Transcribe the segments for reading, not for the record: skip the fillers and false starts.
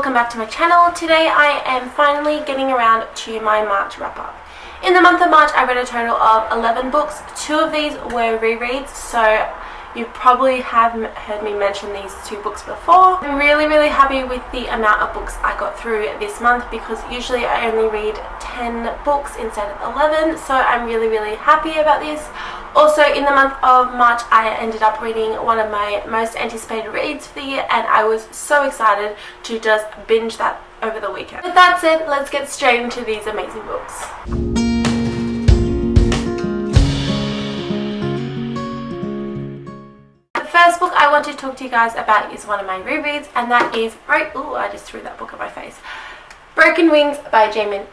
welcome back to my channel. Today I am finally getting around to my March wrap up. In the month of March I read a total of 11 books. 2 of these were rereads, so you probably have heard me mention these 2 books before. I'm really happy with the amount of books I got through this month because usually I only read 10 books instead of 11, so I'm really happy about this. Also, in the month of March, I ended up reading one of my most anticipated reads for the year, and I was so excited to just binge that over the weekend. With that said, let's get straight into these amazing books. The first book I want to talk to you guys about is one of my rereads, and that is, I just threw that book at my face. Broken Wings by Jaymin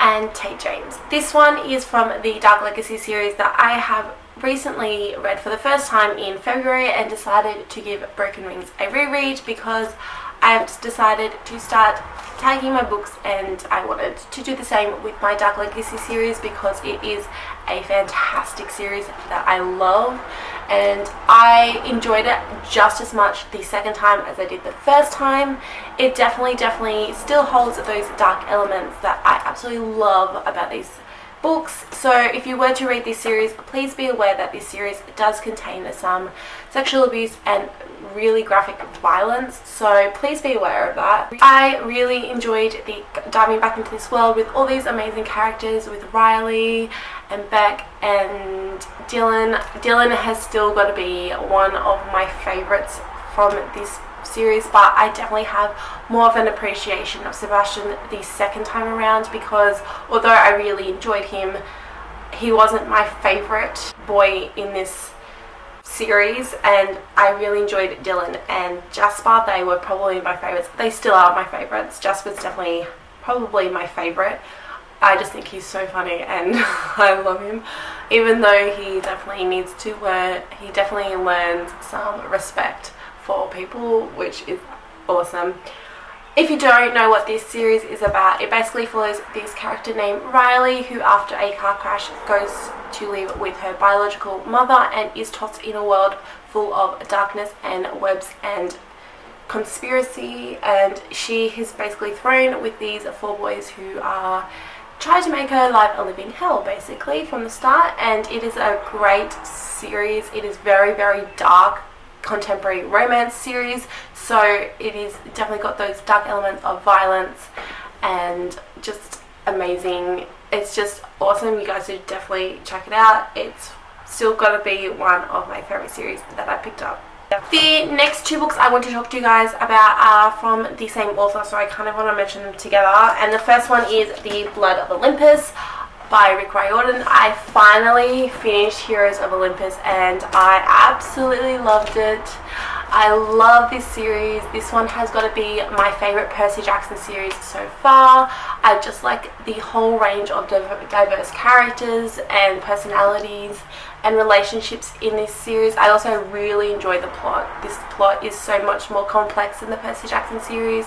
and Tate James. This one is from the Dark Legacy series that I have recently read for the first time in February and decided to give Broken Wings a reread because I've decided to start tagging my books, and I wanted to do the same with my Dark Legacy series because it is a fantastic series that I love, and I enjoyed it just as much the second time as I did the first time. It definitely still holds those dark elements that I absolutely love about these books. So if you were to read this series, please be aware that this series does contain some sexual abuse and really graphic violence, so please be aware of that. I really enjoyed diving back into this world with all these amazing characters, with Riley and Beck and Dylan. Dylan has still got to be one of my favorites from this series, but I definitely have more of an appreciation of Sebastian the second time around because although I really enjoyed him, he wasn't my favorite boy in this series, and I really enjoyed Dylan and Jasper. They were probably my favorites. They still are my favorites. Jasper's definitely probably my favorite. I just think he's so funny and I love him, even though he definitely needs to learn, he definitely learns some respect for people, which is awesome. If you don't know what this series is about, it basically follows this character named Riley, who after a car crash goes to live with her biological mother and is tossed in a world full of darkness and webs and conspiracy, and she is basically thrown with these 4 boys who are trying to make her life a living hell basically from the start. And it is a great series. It is very dark contemporary romance series, so it is definitely got those dark elements of violence and just amazing. It's just awesome. You guys should definitely check it out. It's still got to be one of my favorite series that I picked up. The next 2 books I want to talk to you guys about are from the same author, so I kind of want to mention them together. And the first one is The Blood of Olympus by Riordan. I finally finished Heroes of Olympus and I absolutely loved it. I love this series. This one has got to be my favorite Percy Jackson series so far. I just like the whole range of diverse characters and personalities and relationships in this series. I also really enjoy the plot. This plot is so much more complex than the Percy Jackson series,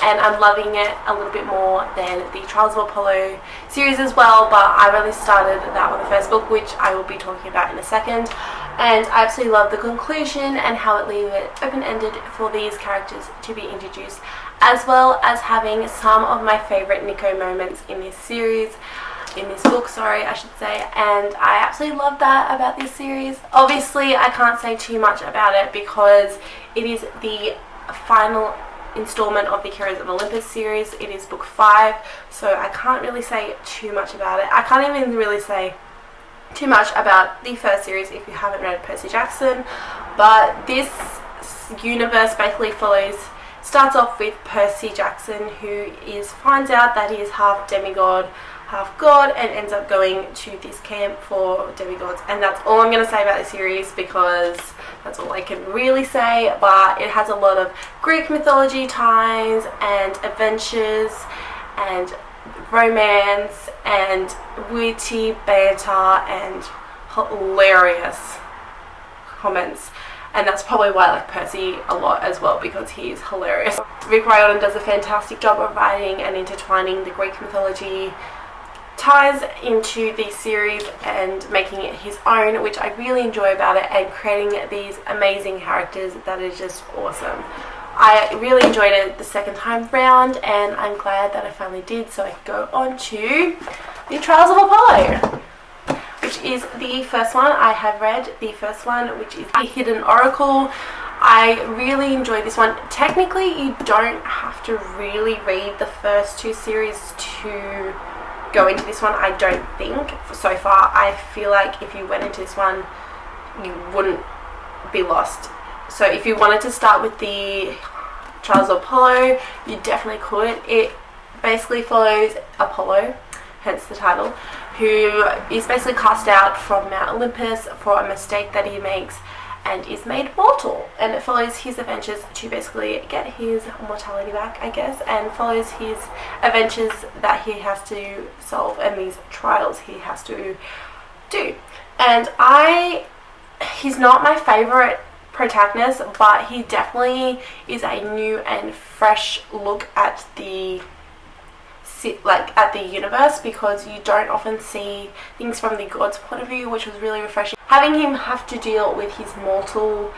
and I'm loving it a little bit more than the Trials of Apollo series as well, but I've only started that on the first book, which I will be talking about in a second. And I absolutely love the conclusion and how it leaves it open-ended for these characters to be introduced, as well as having some of my favorite Nico moments in this series. In this book, I should say, and I absolutely love that about this series. Obviously, I can't say too much about it because it is the final installment of the Heroes of Olympus series. It is book 5, so I can't really say too much about it. I can't even really say too much about the first series if you haven't read Percy Jackson, but this universe basically starts off with Percy Jackson, who finds out that he is half demigod, half god, and ends up going to this camp for demigods. And that's all I'm going to say about the series because that's all I can really say, but it has a lot of Greek mythology ties and adventures and romance and witty banter and hilarious comments. And that's probably why I like Percy a lot as well, because he's hilarious. Riordan does a fantastic job of writing and intertwining the Greek mythology ties into the series and making it his own, which I really enjoy about it, and creating these amazing characters that is just awesome. I really enjoyed it the second time round, and I'm glad that I finally did, so I can go on to the Trials of Apollo, which is the first one. I have read the first one, which is The Hidden Oracle. I really enjoyed this one. Technically, you don't have to really read the first two series to go into this one, I don't think. So far, I feel like if you went into this one, you wouldn't be lost. So if you wanted to start with the Trials of Apollo, you definitely could. It basically follows Apollo, hence the title, who is basically cast out from Mount Olympus for a mistake that he makes and is made mortal. And it follows his adventures to basically get his mortality back, I guess, and follows his adventures that he has to solve and these trials he has to do. And he's not my favourite protagonist, but he definitely is a new and fresh look at the universe, because you don't often see things from the god's point of view, which was really refreshing. Having him have to deal with his mortal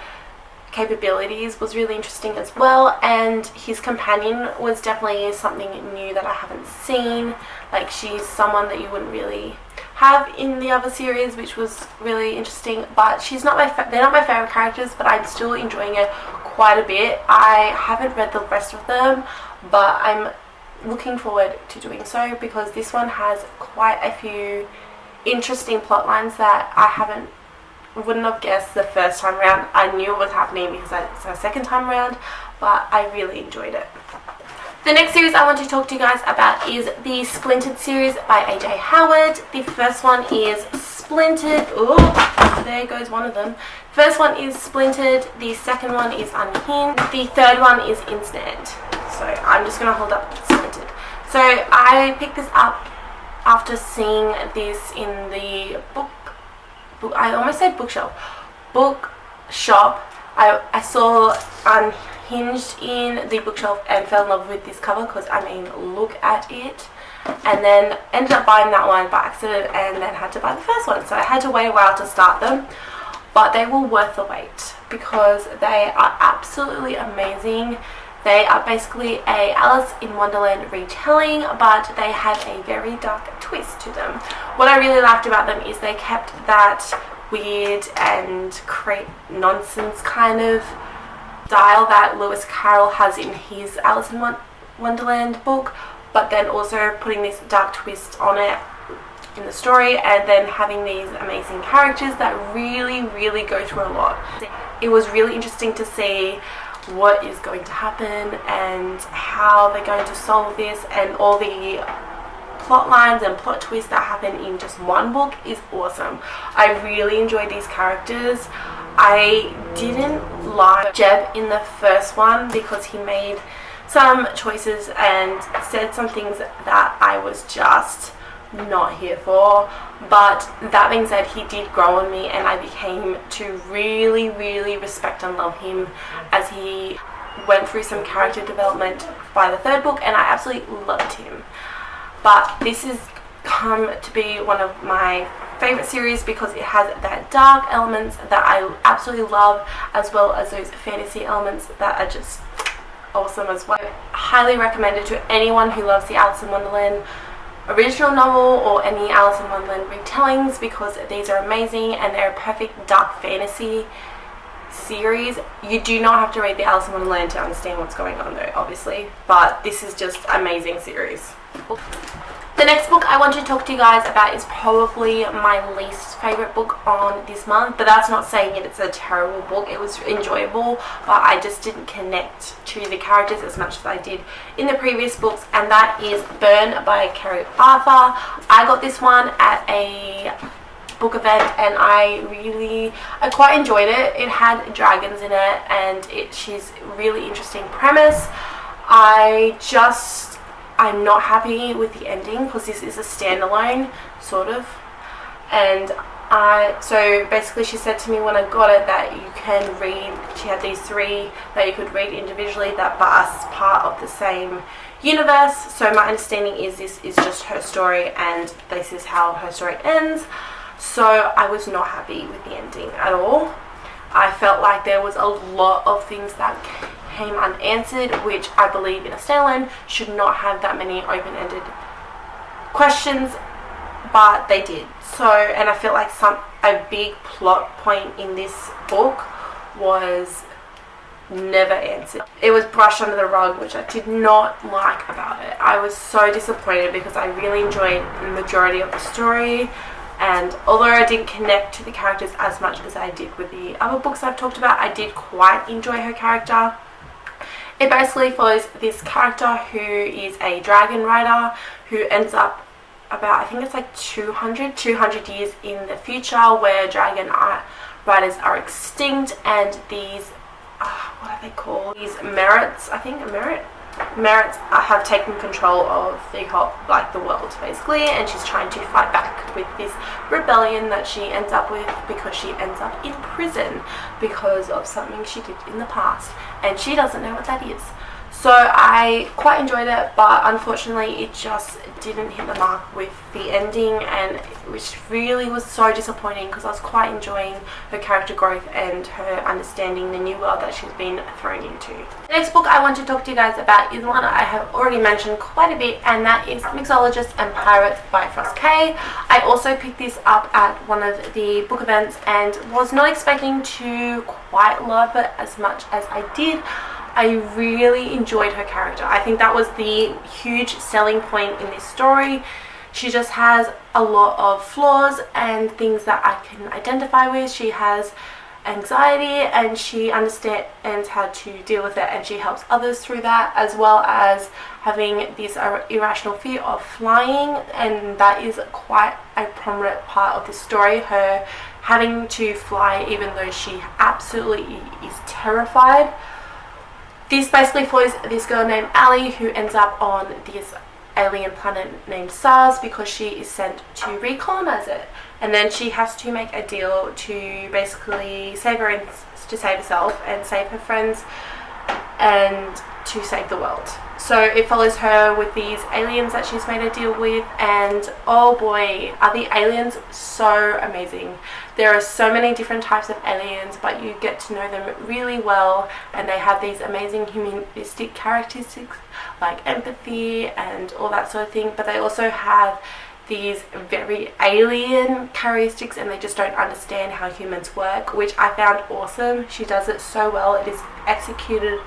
capabilities was really interesting as well, and his companion was definitely something new that I haven't seen. Like, she's someone that you wouldn't really have in the other series, which was really interesting, but she's not they're not my favorite characters, but I'm still enjoying it quite a bit. I haven't read the rest of them, but I'm looking forward to doing so, because this one has quite a few interesting plot lines that I wouldn't have guessed the first time around. I knew it was happening because it's my second time around, but I really enjoyed it. The next series I want to talk to you guys about is the Splintered series by A.J. Howard. The first one is Splintered. Oh, there goes one of them. First one is Splintered. The second one is Unhinged. The third one is Insta. So I'm just going to hold up Splintered. So I picked this up after seeing this in the I almost said bookshop. Bookshop. I saw Unhinged in the bookshelf and fell in love with this cover, because I mean, look at it. And then ended up buying that one by accident, and then had to buy the first one. So I had to wait a while to start them, but they were worth the wait because they are absolutely amazing. They are basically a Alice in Wonderland retelling, but they have a very dark twist to them. What I really liked about them is they kept that weird and create nonsense kind of style that Lewis Carroll has in his Alice in Wonderland book, but then also putting this dark twist on it in the story, and then having these amazing characters that really go through a lot. It was really interesting to see what is going to happen and how they're going to solve this, and all the plot lines and plot twists that happen in just one book is awesome. I really enjoyed these characters. I didn't like Jeb in the first one because he made some choices and said some things that I was just not here for, but that being said, he did grow on me, and I became to really respect and love him as he went through some character development by the third book, and I absolutely loved him. But this has come to be one of my favorite series because it has that dark elements that I absolutely love, as well as those fantasy elements that are just awesome as well. I highly recommend it to anyone who loves the Alice in Wonderland original novel or any Alice in Wonderland retellings, because these are amazing and they're a perfect dark fantasy series. You do not have to read the Alice in Wonderland to understand what's going on though, obviously, but this is just amazing series. The next book I want to talk to you guys about is probably my least favourite book on this month, but that's not saying it's a terrible book. It was enjoyable, but I just didn't connect to the characters as much as I did in the previous books, and that is Burn by Keri. I got this one at a book event and I quite enjoyed it. It had dragons in it, and she's really interesting premise. I'm not happy with the ending because this is a standalone, sort of. And so basically she said to me when I got it that you can read, she had these 3 that you could read individually that are part of the same universe. So my understanding is this is just her story and this is how her story ends. So I was not happy with the ending at all. I felt like there was a lot of things that came unanswered, which I believe in a standalone should not have that many open-ended questions, but they did. So, and I feel like a big plot point in this book was never answered. It was brushed under the rug, which I did not like about it. I was so disappointed because I really enjoyed the majority of the story, and although I didn't connect to the characters as much as I did with the other books I've talked about, I did quite enjoy her character. It basically follows this character who is a dragon rider who ends up about, I think it's like 200 years in the future, where dragon riders are extinct, and these what are they called? These merits, I think, merits have taken control of the whole, like, the world basically, and she's trying to fight back with this rebellion that she ends up with because she ends up in prison because of something she did in the past, and she doesn't know what that is. So I quite enjoyed it, but unfortunately it just didn't hit the mark with the ending, and which really was so disappointing because I was quite enjoying her character growth and her understanding the new world that she's been thrown into. The next book I want to talk to you guys about is one I have already mentioned quite a bit, and that is Mixologists and Pirates by Frost K. I also picked this up at one of the book events and was not expecting to quite love it as much as I did. I really enjoyed her character. I think that was the huge selling point in this story. She just has a lot of flaws and things that I can identify with. She has anxiety and she understands how to deal with it, and she helps others through that, as well as having this irrational fear of flying, and that is quite a prominent part of the story, her having to fly even though she absolutely is terrified. This basically follows this girl named Allie who ends up on this alien planet named Stars because she is sent to recolonize it, and then she has to make a deal to basically save her and to save herself and save her friends and to save the world. So it follows her with these aliens that she's made a deal with, and oh boy, are the aliens so amazing. There are so many different types of aliens, but you get to know them really well, and they have these amazing humanistic characteristics like empathy and all that sort of thing, but they also have these very alien characteristics, and they just don't understand how humans work, which I found awesome. She does it so well. It is executed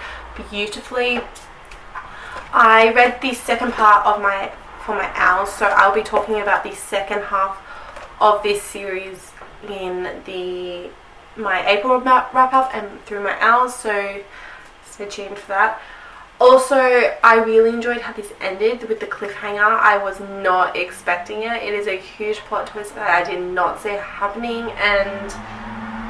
beautifully. I read the second part of for my owls, so I'll be talking about the second half of this series in my April wrap up and through my owls, so stay tuned for that. Also, I really enjoyed how this ended with the cliffhanger. I was not expecting it. It is a huge plot twist that I did not see happening, and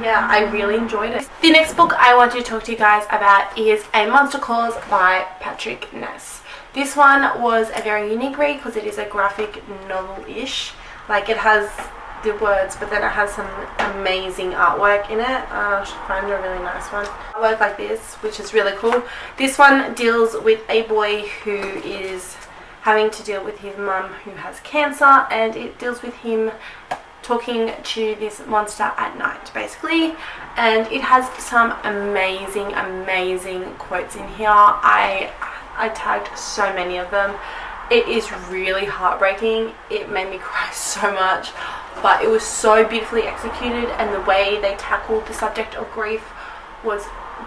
yeah, I really enjoyed it. The next book I want to talk to you guys about is A Monster Calls by Patrick Ness. This one was a very unique read because it is a graphic novel-ish. Like, it has the words, but then it has some amazing artwork in it. I should find a really nice one. Artwork like this, which is really cool. This one deals with a boy who is having to deal with his mum who has cancer, and it deals with him talking to this monster at night basically, and it has some amazing quotes in here. I tagged so many of them. It is really heartbreaking. It made me cry so much, but it was so beautifully executed, and the way they tackled the subject of grief was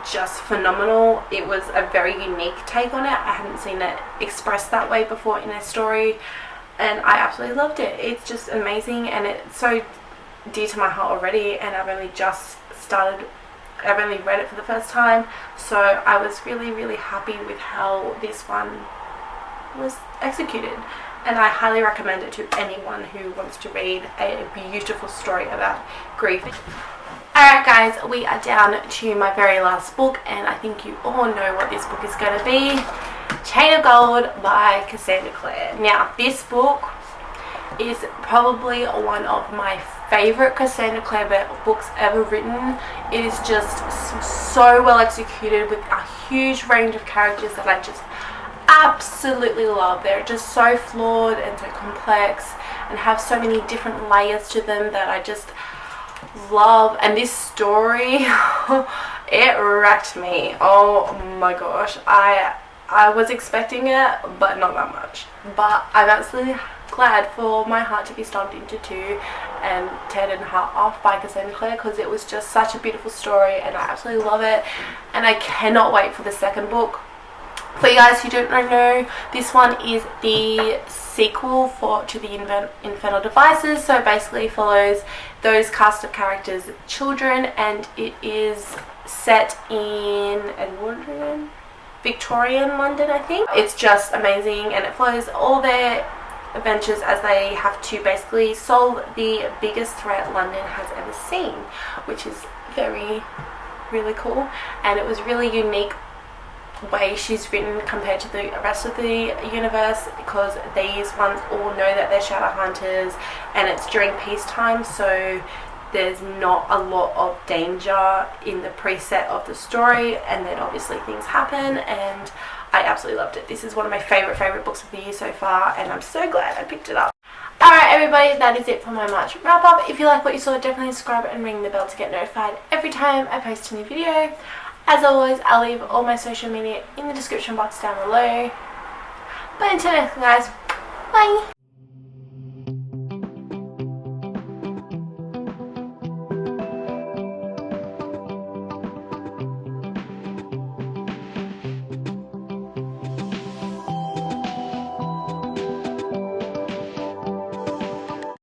just phenomenal. It was a very unique take on it. I hadn't seen it expressed that way before in a story, and I absolutely loved it. It's just amazing, and it's so dear to my heart already, and I've only read it for the first time, so I was really happy with how this one was executed, and I highly recommend it to anyone who wants to read a beautiful story about grief. Alright guys, we are down to my very last book, and I think you all know what this book is going to be. Chain of Gold by Cassandra Clare. Now, this book is probably one of my favorite Cassandra Clare books ever written. It is just so well executed with a huge range of characters that I just absolutely love. They're just so flawed and so complex and have so many different layers to them that I just love. And this story It wrecked me. Oh my gosh. I was expecting it, but not that much. But I'm absolutely glad for my heart to be stomped into two and Ted and Heart Off by Cassandra, because it was just such a beautiful story and I absolutely love it, and I cannot wait for the second book. For you guys who don't know, this one is the sequel to the Infernal Devices, so basically follows those cast of characters' children, and it is set in Edwardian, Victorian London, I think. It's just amazing, and it follows all their adventures as they have to basically solve the biggest threat London has ever seen, which is really cool, and it was really unique way she's written compared to the rest of the universe, because these ones all know that they're shadow hunters and it's during peacetime, so there's not a lot of danger in the preset of the story, and then obviously things happen, and I absolutely loved it. This is one of my favorite books of the year so far, and I'm so glad I picked it up. Alright everybody, that is it for my March wrap up. If you like what you saw, definitely subscribe and ring the bell to get notified every time I post a new video. As always, I'll leave all my social media in the description box down below. But until next time, guys, bye!